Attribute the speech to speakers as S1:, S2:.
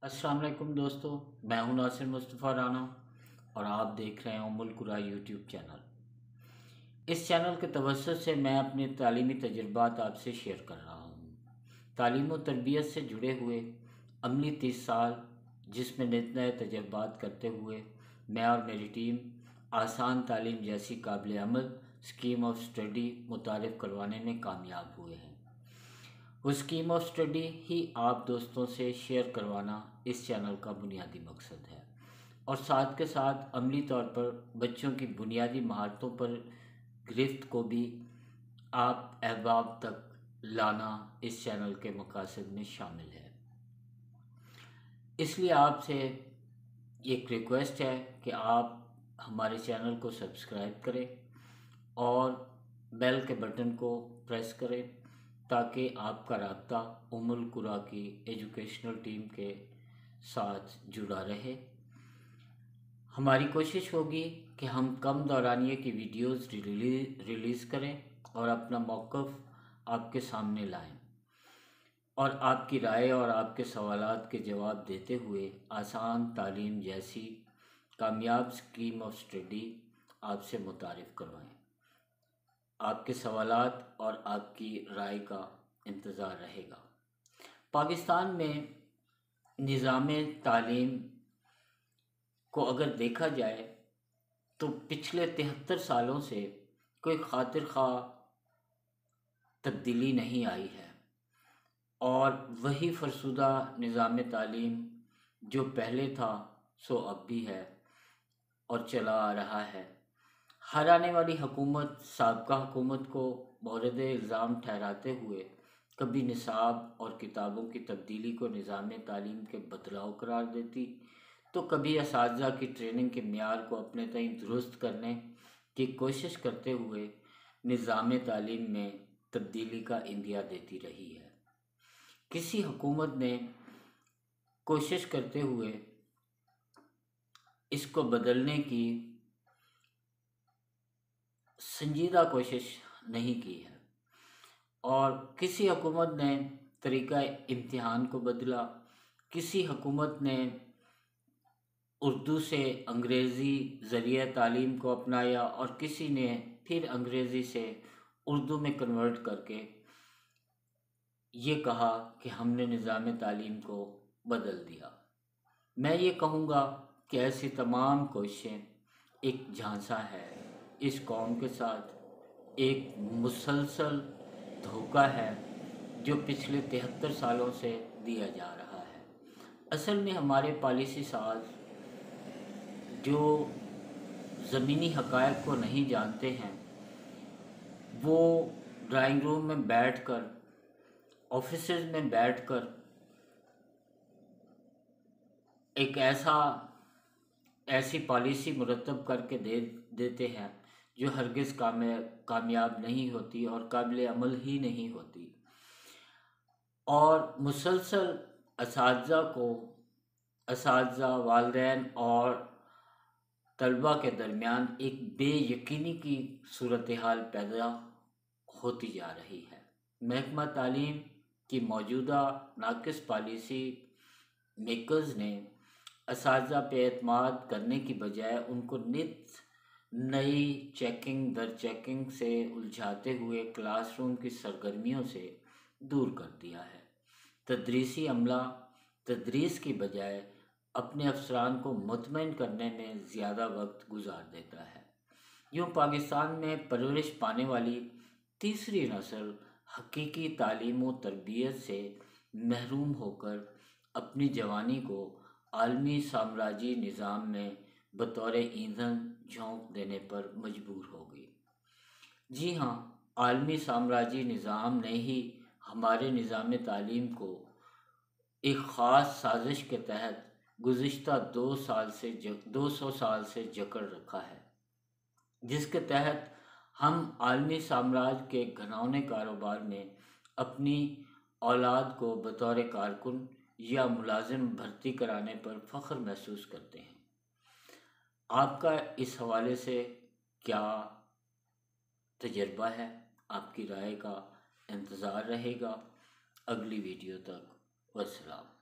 S1: السلام علیکم دوستو، میں ہوں ناصر مصطفیٰ رانا اور آپ دیکھ رہے ہیں ام القریٰ یوٹیوب چینل۔ اس چینل کے توسط سے میں اپنے تعلیمی تجربات آپ سے شیئر کر رہا ہوں۔ تعلیم و تربیت سے جڑے ہوئے عملی 30 سال جس میں نت نئے تجربات کرتے ہوئے میں اور میری ٹیم آسان تعلیم جیسی قابل عمل اسکیم آف اسٹڈی متعارف کروانے میں کامیاب ہوئے ہیں۔ وہ اسکیم آف اسٹڈی ہی آپ دوستوں سے شیئر کروانا اس چینل کا بنیادی مقصد ہے، اور ساتھ کے ساتھ عملی طور پر بچوں کی بنیادی مہارتوں پر گرفت کو بھی آپ احباب تک لانا اس چینل کے مقاصد میں شامل ہے۔ اس لیے آپ سے ایک ریکویسٹ ہے کہ آپ ہمارے چینل کو سبسکرائب کریں اور بیل کے بٹن کو پریس کریں تاکہ آپ کا رابطہ ام القریٰ کی ایجوکیشنل ٹیم کے ساتھ جڑا رہے۔ ہماری کوشش ہوگی کہ ہم کم دورانیے کی ویڈیوز ریلیز کریں اور اپنا موقف آپ کے سامنے لائیں، اور آپ کی رائے اور آپ کے سوالات کے جواب دیتے ہوئے آسان تعلیم جیسی کامیاب اسکیم آف اسٹڈی آپ سے متعارف کروائیں۔ آپ کے سوالات اور آپ کی رائے کا انتظار رہے گا۔ پاکستان میں نظام تعلیم کو اگر دیکھا جائے تو پچھلے 73 سالوں سے کوئی خاطر خواہ تبدیلی نہیں آئی ہے، اور وہی فرسودہ نظام تعلیم جو پہلے تھا سو اب بھی ہے اور چلا آ رہا ہے۔ ہر آنے والی حکومت سابقہ حکومت کو مورد الزام ٹھہراتے ہوئے کبھی نصاب اور کتابوں کی تبدیلی کو نظام تعلیم کے بدلاؤ قرار دیتی، تو کبھی اساتذہ کی ٹریننگ کے معیار کو اپنے تئیں درست کرنے کی کوشش کرتے ہوئے نظام تعلیم میں تبدیلی کا عندیہ دیتی رہی ہے۔ کسی حکومت نے کوشش کرتے ہوئے اس کو بدلنے کی سنجیدہ کوشش نہیں کی ہے، اور کسی حکومت نے طریقہ امتحان کو بدلا، کسی حکومت نے اردو سے انگریزی ذریعہ تعلیم کو اپنایا، اور کسی نے پھر انگریزی سے اردو میں کنورٹ کر کے یہ کہا کہ ہم نے نظام تعلیم کو بدل دیا۔ میں یہ کہوں گا کہ ایسی تمام کوششیں ایک جھانسا ہے، اس قوم کے ساتھ ایک مسلسل دھوکہ ہے جو پچھلے 73 سالوں سے دیا جا رہا ہے۔ اصل میں ہمارے پالیسی ساز جو زمینی حقائق کو نہیں جانتے ہیں، وہ ڈرائنگ روم میں بیٹھ کر، آفیسز میں بیٹھ کر ایک ایسی پالیسی مرتب کر کے دیتے ہیں جو ہرگز کامیاب نہیں ہوتی اور قابل عمل ہی نہیں ہوتی، اور مسلسل اساتذہ، والدین اور طلباء کے درمیان ایک بے یقینی کی صورتحال پیدا ہوتی جا رہی ہے۔ محکمہ تعلیم کی موجودہ ناقص پالیسی میکرز نے اساتذہ پہ اعتماد کرنے کی بجائے ان کو نت نئی چیکنگ در چیکنگ سے الجھاتے ہوئے کلاس روم کی سرگرمیوں سے دور کر دیا ہے۔ تدریسی عملہ تدریس کی بجائے اپنے افسران کو مطمئن کرنے میں زیادہ وقت گزار دیتا ہے۔ یوں پاکستان میں پرورش پانے والی تیسری نسل حقیقی تعلیم و تربیت سے محروم ہو کر اپنی جوانی کو عالمی سامراجی نظام میں بطور ایندھن جھونک دینے پر مجبور ہو گئی۔ جی ہاں، عالمی سامراجی نظام نے ہی ہمارے نظام تعلیم کو ایک خاص سازش کے تحت گزشتہ 200 سال سے جکڑ رکھا ہے، جس کے تحت ہم عالمی سامراج کے گھناؤنے کاروبار میں اپنی اولاد کو بطور کارکن یا ملازم بھرتی کرانے پر فخر محسوس کرتے ہیں۔ آپ کا اس حوالے سے کیا تجربہ ہے؟ آپ کی رائے کا انتظار رہے گا۔ اگلی ویڈیو تک، والسلام۔